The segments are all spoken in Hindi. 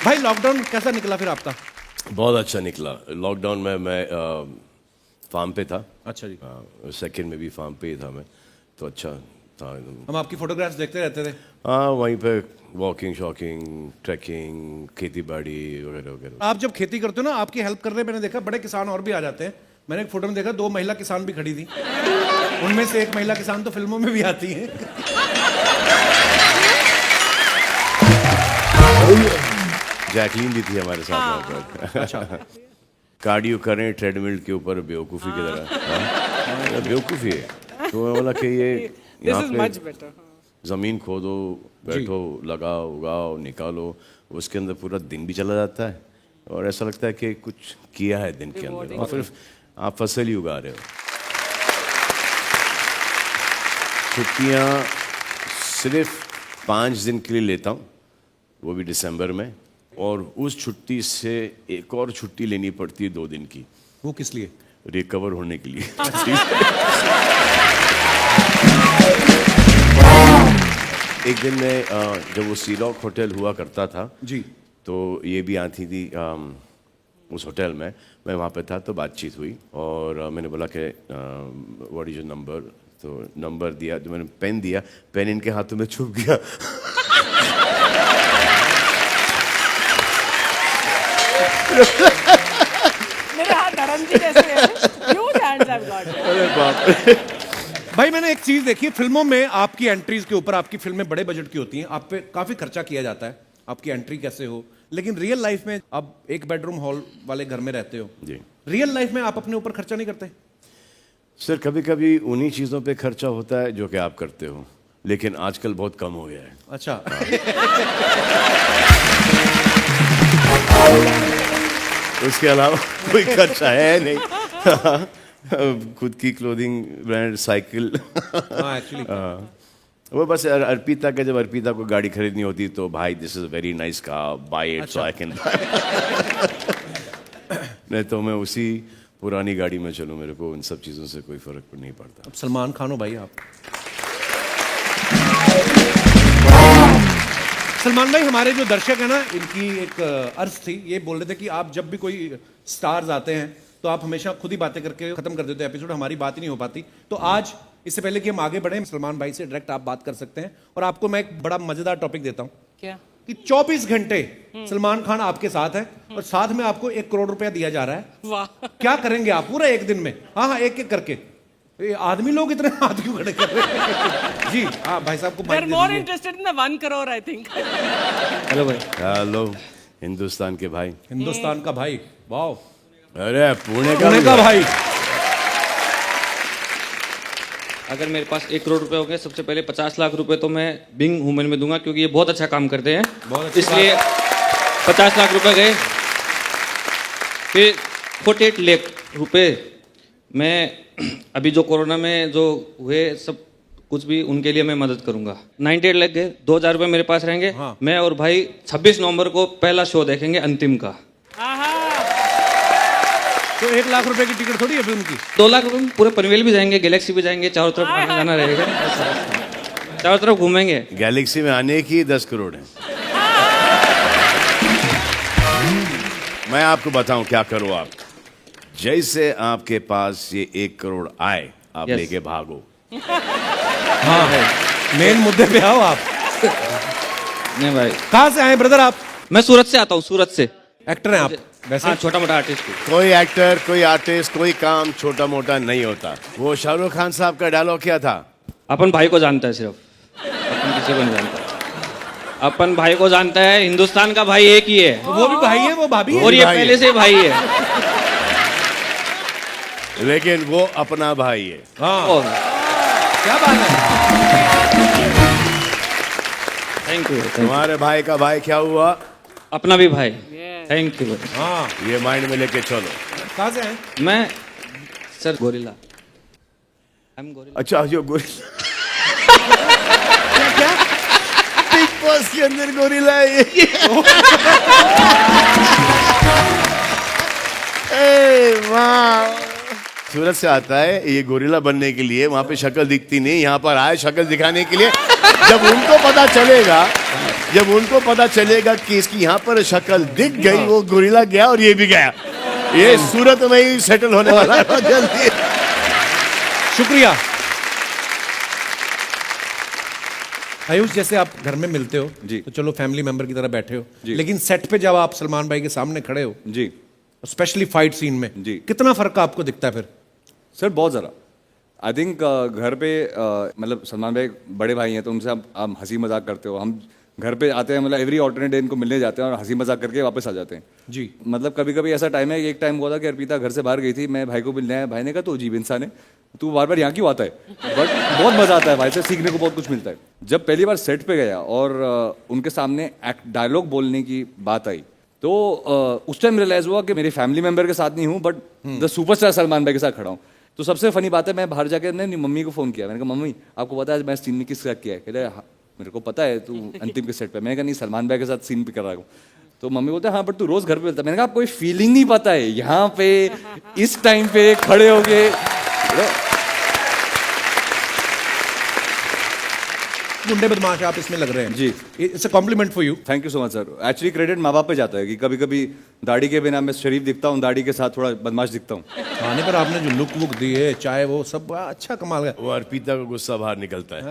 भाई लॉकडाउन कैसा निकला फिर आपका? बहुत अच्छा निकला। लॉकडाउन में मैं फार्म पे था। अच्छा जी। सेकंड में भी फार्म पे ही था मैं, तो अच्छा था। हम आपकी फोटोग्राफ्स देखते रहते थे। हाँ, वहीं पे वॉकिंग शॉकिंग ट्रैकिंग खेती बाड़ी वगैरह वगैरह। आप जब खेती करते हो ना, आपकी हेल्प करने मैंने देखा बड़े किसान और भी आ जाते हैं। मैंने एक फोटो में देखा 2 महिला किसान भी खड़ी थी। उनमें से एक महिला किसान तो फिल्मों में भी आती है। जैकलीन भी थी हमारे साथ वहाँ पर। अच्छा। कार्डियो करें ट्रेडमिल के ऊपर बेवकूफ़ी की तरह। बेवकूफ़ी है। तो मैं बोला कि ये यहाँ पे ज़मीन खोदो, बैठो, लगाओ, उगाओ, निकालो, उसके अंदर पूरा दिन भी चला जाता है और ऐसा लगता है कि कुछ किया है दिन के अंदर, और फिर आप फसल ही उगा रहे हो। छुट्टियाँ सिर्फ 5 दिन के लिए लेता हूँ, वो भी दिसंबर में, और उस छुट्टी से एक और छुट्टी लेनी पड़ती है 2 दिन की। वो किस लिए? रिकवर होने के लिए। एक दिन में जब वो सीलॉक होटल हुआ करता था जी, तो ये भी आती थी उस होटल में। मैं वहाँ पे था तो बातचीत हुई और मैंने बोला कि व्हाट इज योर नंबर, तो नंबर दिया, तो मैंने पेन दिया, पेन इनके हाथों में छुप गया। मेरे हाथ धर्म जी जैसे हैं। Huge hands I've got. अरे बाप रे। भाई मैंने एक चीज देखी है फिल्मों में, आपकी एंट्रीज के ऊपर, आपकी फिल्में बड़े बजट की होती हैं, आप पे काफी खर्चा किया जाता है, आपकी एंट्री कैसे हो, लेकिन रियल लाइफ में आप एक बेडरूम हॉल वाले घर में रहते हो जी रियल लाइफ में आप अपने ऊपर खर्चा नहीं करते? सर, कभी कभी उन्हीं चीज़ों पे खर्चा होता है जो कि आप करते हो, लेकिन आजकल बहुत कम हो गया है। अच्छा। उसके अलावा कोई खर्चा है नहीं। खुद की क्लोथिंग ब्रांड, साइकिल। हाँ एक्चुअली। वो बस अर्पिता के, जब अर्पिता को गाड़ी खरीदनी होती तो भाई this is very nice car, buy it so I can नहीं तो मैं उसी पुरानी गाड़ी में चलूं, मेरे को उन सब चीज़ों से कोई फर्क नहीं पड़ता। अब सलमान खान हो भाई आप। सलमान भाई, हमारे जो दर्शक है ना, इनकी एक अर्ज थी, ये बोल रहे थे कि आप जब भी कोई स्टार्स आते हैं तो आप हमेशा खुद ही बातें करके खत्म कर देते हो एपिसोड, हमारी बात ही नहीं हो पाती। तो आज इससे पहले कि हम आगे बढ़े, सलमान भाई से डायरेक्ट आप बात कर सकते हैं, और आपको मैं एक बड़ा मजेदार टॉपिक देता हूं। क्या? कि 24 घंटे सलमान खान आपके साथ है और साथ में आपको 1 करोड़ रुपया दिया जा रहा है। वाह। क्या करेंगे आप पूरा एक दिन में? हाँ हाँ, एक एक करके। ये आदमी लोग इतने हाथ क्यों खड़े कर रहे हैं? जी हाँ भाई साहब को They're more interested in the 1 crore, I think. Hello भाई। हेलो हिंदुस्तान के भाई। हिंदुस्तान का भाई, वाह। अरे पुणे का भाई। अगर मेरे पास 1 करोड़ रुपए हो गए, सबसे पहले 50 लाख रुपए तो मैं बिंग वुमेन में दूंगा, क्योंकि ये बहुत अच्छा काम करते हैं, इसलिए 50 लाख रुपए गए। फिर 48 लाख रुपए मैं अभी जो कोरोना में जो हुए सब कुछ भी, उनके लिए मैं मदद करूंगा। 98 लाख गए, 2000 रुपए मेरे पास रहेंगे। हाँ। मैं और भाई 26 नवंबर को पहला शो देखेंगे अंतिम का। आहा। तो 1 लाख रुपए की टिकट थोड़ी है फिल्म की। 2 लाख रुपए में पूरे पनवेल भी जाएंगे, गैलेक्सी भी जाएंगे, चारों तरफ आना जाना रहेगा, चारों तरफ घूमेंगे। गैलेक्सी में आने की 10 करोड़ है। मैं आपको बताऊं क्या करो आप। जैसे आपके पास ये 1 करोड़ आए, आप Yes. लेके भागो। हाँ है, मेन मुद्दे पे आओ आप। नहीं भाई, कहाँ से आए ब्रदर आप? मैं सूरत से आता हूँ, सूरत से। एक्टर हैं आप वैसे? हाँ, छोटा मोटा आर्टिस्ट हूँ। कोई एक्टर, कोई आर्टिस्ट, कोई काम छोटा मोटा नहीं होता। वो शाहरुख खान साहब का डायलॉग क्या था? अपन भाई को जानता है सिर्फ, अपन किसी को नहीं जानता। अपन भाई को जानता है, हिंदुस्तान का भाई एक ही है, वो भी भाई है, वो भाभी है। और ये भाई पहले है। से भाई है। लेकिन वो अपना भाई है। हाँ, और क्या बात है। Thank you. तुम्हारे भाई का भाई क्या हुआ? अपना भी भाई। Thank you. हाँ, ये माइंड में लेके चलो। कहाँ से आए? मैं sir gorilla. I am gorilla. अच्छा, जो क्या? बिग बॉस के अंदर गोरिल्ला है ये। ए वाह, सूरत से आता है ये गोरिल्ला बनने के लिए, वहां पे शक्ल दिखती नहीं, यहाँ पर आए शक्ल दिखाने के लिए। जब उनको पता चलेगा कि इसकी यहाँ पर शक्ल दिख गई, वो गोरिल्ला गया और ये भी गया, ये सूरत में ही सेटल होने वाला है जल्दी। शुक्रिया। आयुष, जैसे आप घर में मिलते हो जी। तो चलो फैमिली मेंबर की तरह बैठे हो, जी। लेकिन सेट पे जब आप सलमान भाई के सामने खड़े हो, जी स्पेशली फाइट सीन में, जी। कितना फर्क आपको दिखता है फिर? सर, बहुत ज़्यादा। आई थिंक घर पे मतलब सलमान भाई बड़े भाई हैं, तो उनसे आप हंसी मजाक करते हो। हम घर पे आते हैं, मतलब एवरी ऑल्टरनेट डे इनको मिलने जाते हैं और हंसी मजाक करके वापस आ जाते हैं। जी। मतलब कभी कभी ऐसा टाइम है कि एक टाइम हुआ था कि अर्पिता घर से बाहर गई थी, मैं भाई को मिलने आया, भाई ने कहा तो अजीब इंसान है, तू बार बार यहाँ क्यों आता है? बट बहुत मजा आता है, भाई से सीखने को बहुत कुछ मिलता है। जब पहली बार सेट पे गया और उनके सामने डायलॉग बोलने की बात आई, तो उस टाइम रियलाइज हुआ कि मेरे फैमिली मेंबर के साथ नहीं हूँ, बट द सुपरस्टार सलमान भाई के साथ खड़ा हूँ। तो सबसे फनी बात है, मैं बाहर जाकर मैंने मम्मी को फोन किया, मैंने कहा मम्मी आपको पता है मैं सीन में किस किया है? कहते हैं हाँ, मेरे को पता है तू अंतिम के सेट पे। मैंने कहा नहीं, सलमान भाई के साथ सीन पे कर रहा हूँ। तो मम्मी बोलते हैं हाँ बट तू रोज घर पे मिलता है। मैंने कहा आपको कोई फीलिंग नहीं पता है, यहाँ पे इस टाइम पे खड़े हो गए। गुंडे बदमाश आप इसमें लग रहे हैं। जी। It's a compliment for you. Thank you so much sir. Actually credit माँ बाप पे जाता है कि कभी कभी दाढ़ी के बिना मैं शरीफ दिखता हूँ, दाढ़ी के साथ थोड़ा बदमाश दिखता हूँ। खाने पर आपने जो लुक वुक दी है, चाहे वो सब बड़ा अच्छा कमाल है। वो अर्पिता का गुस्सा बाहर निकलता है।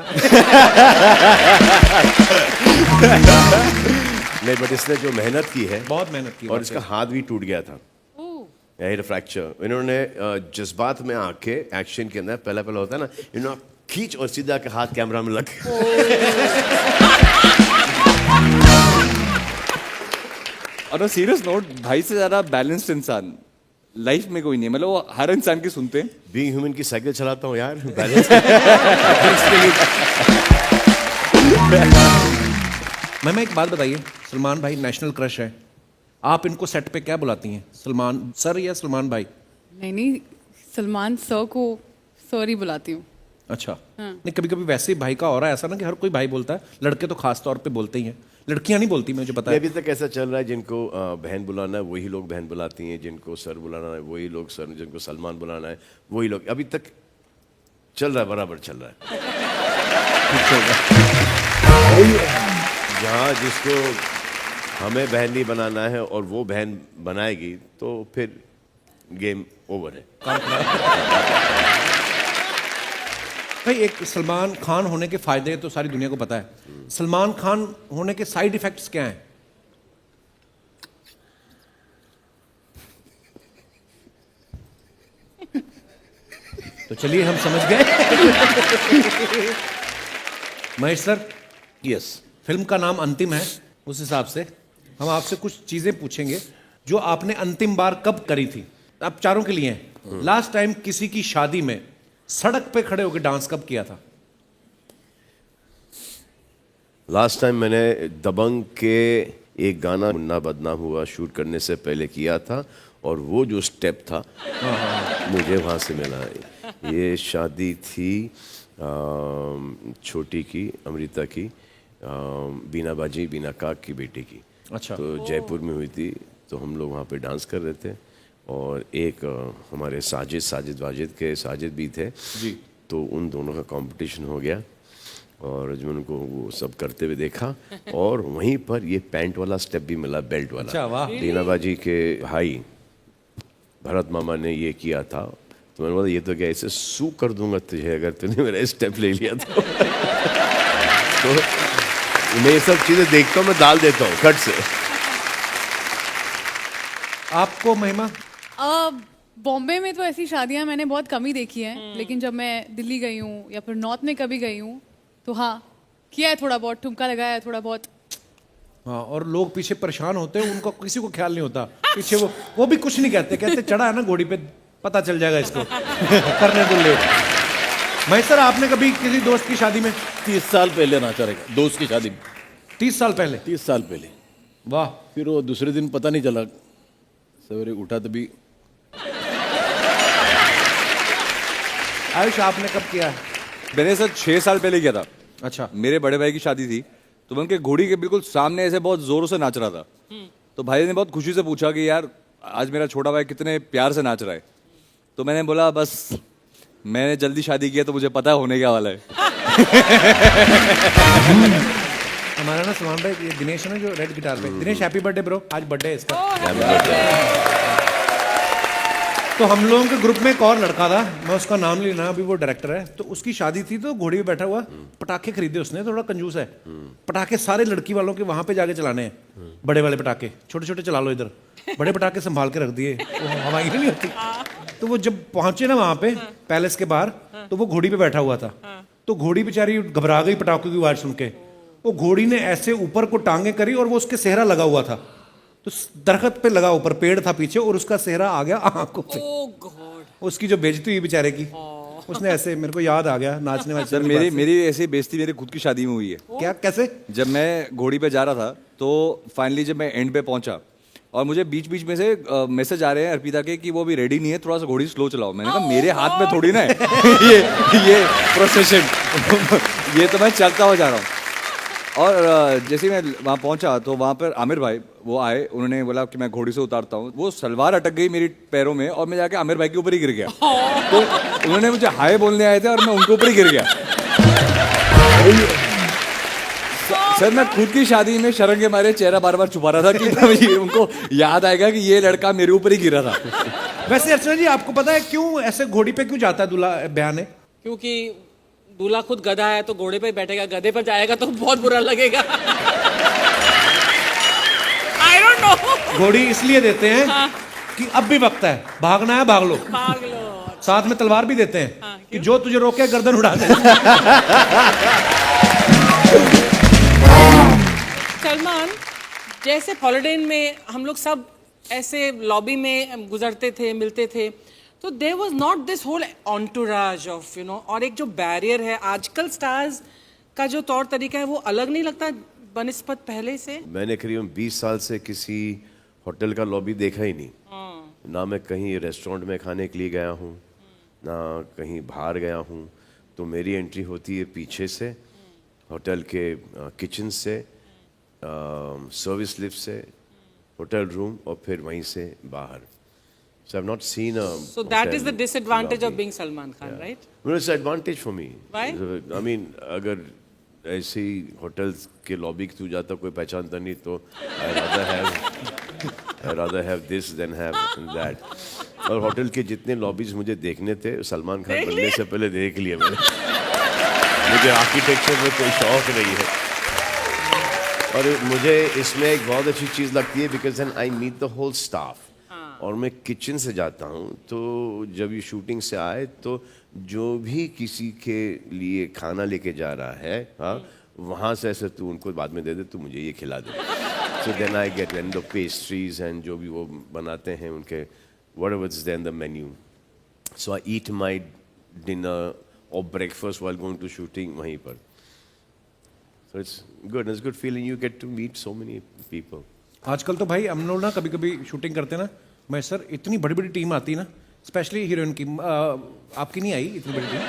नहीं, बट इसने जो मेहनत की है, बहुत मेहनत की, और इसका हाथ भी टूट गया था, फ्रैक्चर। इन्होंने जज्बात में आके एक्शन के अंदर पहला होता है ना, इन्होंने खींच और सीधा के हाथ कैमरा में लग। और सीरियस नोट, भाई से ज्यादा बैलेंस्ड इंसान लाइफ में कोई नहीं है। मतलब वो हर इंसान की सुनते हैं। बीइंग ह्यूमन की साइकिल चलाता हूँ यार, बैलेंस। मैं एक बात बताइए, सलमान भाई नेशनल क्रश है, आप इनको सेट पे क्या बुलाती हैं? सलमान सर या सलमान भाई? नहीं, सलमान सर को सर ही बुलाती हूँ। अच्छा। नहीं, कभी कभी वैसे ही भाई का और ऐसा ना कि हर कोई भाई बोलता है, लड़के तो खास तौर पे बोलते ही हैं, लड़कियां नहीं बोलती, मुझे पता है। अभी तक ऐसा चल रहा है, जिनको बहन बुलाना है वही लोग बहन बुलाती हैं, जिनको सर बुलाना है वही लोग सर, जिनको सलमान बुलाना है वही लोग। अभी तक चल रहा है, बराबर चल रहा है। जहाँ जिसको हमें बहन नहीं बनाना है और वो बहन बनाएगी तो फिर गेम ओवर है। भाई, एक सलमान खान होने के फायदे तो सारी दुनिया को पता है, सलमान खान होने के साइड इफेक्ट्स क्या हैं? तो चलिए हम समझ गए। Mahesh sir, yes. फिल्म का नाम अंतिम है, उस हिसाब से हम आपसे कुछ चीजें पूछेंगे जो आपने अंतिम बार कब करी थी। आप चारों के लिए हैं। लास्ट टाइम किसी की शादी में सड़क पे खड़े होकर डांस कब किया था? लास्ट टाइम मैंने दबंग के एक गाना मुन्ना बदनाम हुआ शूट करने से पहले किया था, और वो जो स्टेप था मुझे वहाँ से मिला। ये शादी थी छोटी की, अमृता की, बीना बाजी, बीना काक की बेटी की। अच्छा। तो जयपुर में हुई थी, तो हम लोग वहाँ पे डांस कर रहे थे, और एक हमारे साजिद भी थे जी। तो उन दोनों का कंपटीशन हो गया, और जब उनको वो सब करते हुए देखा, और वहीं पर ये पैंट वाला स्टेप भी मिला, बेल्ट वाला। अच्छा, वाह। बीनाबाजी के भाई भरत मामा ने ये किया था, तो मैंने बोला ये तो क्या ऐसे सू कर दूंगा तुझे अगर तूने मेरा स्टेप ले लिया तो। तो मैं ये सब चीजें देखता हूँ, मैं डाल देता हूँ खट से। आपको महिमा? बॉम्बे में तो ऐसी शादियां मैंने बहुत कम ही देखी हैं, लेकिन जब मैं दिल्ली गई हूँ या फिर नॉर्थ में कभी गई हूँ तो हाँ, किया है, थोड़ा बहुत ठुमका लगाया है, थोड़ा बहुत। हाँ, और लोग पीछे परेशान होते हैं, उनको किसी को ख्याल नहीं होता पीछे, वो भी कुछ नहीं कहते चढ़ा है ना घोड़ी पे, पता चल जाएगा इसको। करने दो लेट। महेश सर, आपने कभी किसी दोस्त की शादी में? 30 साल पहले नाचा रहेगा, दोस्त की शादी में। 30 साल पहले? 30 साल पहले। वाह। फिर वो दूसरे दिन पता नहीं चला, सवेरे उठा तभी। आयुष, आपने कब किया है? मैंने सर 6 साल पहले किया था। अच्छा। मेरे बड़े भाई की शादी थी, तो मैं उनके घोड़ी के बिल्कुल सामने ऐसे बहुत जोरों से नाच रहा था। तो भाई ने बहुत खुशी से पूछा कि यार आज मेरा छोटा भाई कितने प्यार से नाच रहा है। तो मैंने बोला बस मैंने जल्दी शादी किया तो मुझे पता होने क्या वाला है। हमारा ना सलमान भाई, ये दिनेश है ना जो रेड गिटार पे, दिनेश हैप्पी बर्थडे ब्रो, आज बर्थडे है इसका। तो हम लोगों के ग्रुप में एक और लड़का था, मैं उसका नाम नहीं लेना, अभी वो डायरेक्टर है, तो उसकी शादी थी तो घोड़ी पे बैठा हुआ, पटाखे खरीदे उसने, थोड़ा कंजूस है, पटाखे सारे लड़की वालों के वहां पे जाके चलाने हैं, बड़े वाले पटाखे, छोटे छोटे चला लो इधर, बड़े पटाखे संभाल के रख दिए, वो हवाई नहीं होती। तो वो जब पहुंचे ना वहां पे पैलेस के बाहर, तो वो घोड़ी पे बैठा हुआ था, तो घोड़ी बेचारी घबरा गई पटाखों की आवाज सुन के, वो घोड़ी ने ऐसे ऊपर को टांगे करी और वो उसके सेहरा लगा हुआ था, तो दरख्त पे लगा, ऊपर पेड़ था पीछे, और उसका सेहरा आ गया आंखों पे। उसकी जो बेइज्जती हुई बेचारे की, उसने ऐसे, मेरे को याद आ गया नाचने वाले। सर मेरी ऐसी बेइज्जती मेरी खुद की शादी में हुई है। क्या, कैसे? जब मैं घोड़ी पे जा रहा था तो फाइनली जब मैं एंड पे पहुंचा और मुझे बीच बीच में से मैसेज आ रहे हैं अर्पिता के कि वो अभी रेडी नहीं है, थोड़ा सा घोड़ी स्लो चलाओ। मैंने कहा मेरे हाथ में थोड़ी ना है ये प्रोसेशन ये तो मैं चलता हुआ जा रहा हूँ। और जैसे मैं वहाँ पहुँचा तो वहाँ पर आमिर भाई वो आए, उन्होंने बोला कि मैं घोड़ी से उतारता हूँ, वो सलवार अटक गई मेरी पैरों में और मैं जाके आमिर भाई के ऊपर ही गिर गया। तो उन्होंने मुझे हाय बोलने आए थे और मैं उनके ऊपर ही गिर गया। सर मैं खुद की शादी में शर्म के मारे चेहरा बार बार छुपा रहा था कि उनको याद आएगा कि ये लड़का मेरे ऊपर ही गिरा था। वैसे अर्चना जी, आपको पता है क्यों ऐसे घोड़ी पे क्यों जाता है दूल्हा ब्याह ने? क्योंकि दूल्हा खुद गधा है तो घोड़े पे बैठेगा, गधे पर जाएगा तो बहुत बुरा लगेगा। I don't know. घोड़ी इसलिए देते हैं कि अब भी वक्त है, भागना है भाग लो, भाग लो। साथ में तलवार भी देते हैं कि जो तुझे रोके गर्दन उड़ा दे। सलमान, जैसे हॉलिडे में हम लोग सब ऐसे लॉबी में गुजरते थे, मिलते थे, तो there was not this whole entourage of और एक जो बैरियर है, आजकल स्टार्स का जो तौर तरीका है वो अलग नहीं लगता बनिस्बत पहले से? मैंने करीबन 20 साल से किसी होटल का लॉबी देखा ही नहीं, ना मैं कहीं रेस्टोरेंट में खाने के लिए गया हूँ, ना कहीं बाहर गया हूँ। तो मेरी एंट्री होती है पीछे से, होटल के किचन से, सर्विस लिफ्ट से, होटल रूम, और फिर वहीं से बाहर। So I've not seen a. So that is the hotel disadvantage of lobby. being Salman Khan, right? Well, it's an advantage for me. Why? I mean, अगर ऐसी होटल्स के लॉबी तू जाता कोई पहचानता नहीं तो I rather have this than have that. और होटल के जितने लॉबीज मुझे देखने थे सलमान खान बनने से पहले देख लिए मैंने। मुझे आर्किटेक्चर में कोई शौक नहीं है और मुझे इसमें एक बहुत अच्छी चीज़ लगती है because then I meet the whole staff. और मैं किचन से जाता हूँ तो जब ये शूटिंग से आए तो जो भी किसी के लिए खाना लेके जा रहा है, हाँ, वहाँ से ऐसे तू उनको बाद में दे दे, तू मुझे ये खिला दे। So then I get and the pastries and जो भी वो बनाते हैं उनके whatever is there in the menu. So I eat my dinner और breakfast while going to shooting वहीं पर। So it's good feeling, you get to meet so many people. आजकल तो भाई हम लोग ना कभी कभी शूटिंग करते ना, मैं सर इतनी बड़ी बड़ी टीम आती ना, स्पेशली हीरोइन की, आपकी नहीं आई इतनी बड़ी टीम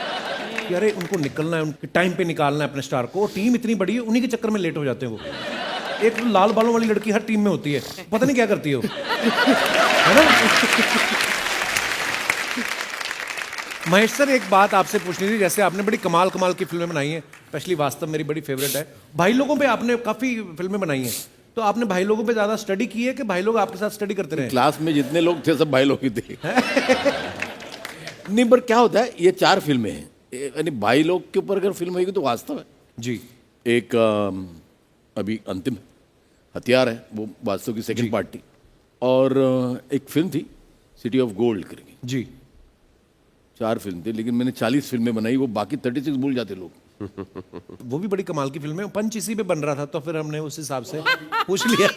कि अरे उनको निकलना है, उनके टाइम पे निकालना है अपने स्टार को, और टीम इतनी बड़ी है उन्हीं के चक्कर में लेट हो जाते हैं वो। एक तो लाल बालों वाली लड़की हर टीम में होती है, पता नहीं क्या करती है वो, है ना? महेश सर, एक बात आपसे पूछनी थी, जैसे आपने बड़ी कमाल कमाल की फिल्में बनाई हैं, स्पेशली वास्तव मेरी बड़ी फेवरेट है, भाई लोगों पे आपने काफ़ी फिल्में बनाई हैं, तो आपने भाई लोगों पे ज़्यादा स्टडी की है कि भाई लोग आपके साथ स्टडी करते रहे? क्लास में जितने लोग थे सब भाई लोग ही थे। नहीं, पर क्या होता है, ये 4 फिल्में हैं, यानी भाई लोग के ऊपर अगर फिल्म होगी तो वास्तव है जी। एक अभी अंतिम हथियार है, वो वास्तव की सेकंड पार्ट थी, और एक फिल्म थी सिटी ऑफ गोल्ड करके जी। 4 फिल्म थी, लेकिन मैंने 40 फिल्में बनाई, वो बाकी 36 भूल जाते लोग। वो भी बड़ी कमाल की फिल्म है, पंच इसी पे बन रहा था तो फिर हमने उस हिसाब से पूछ लिया।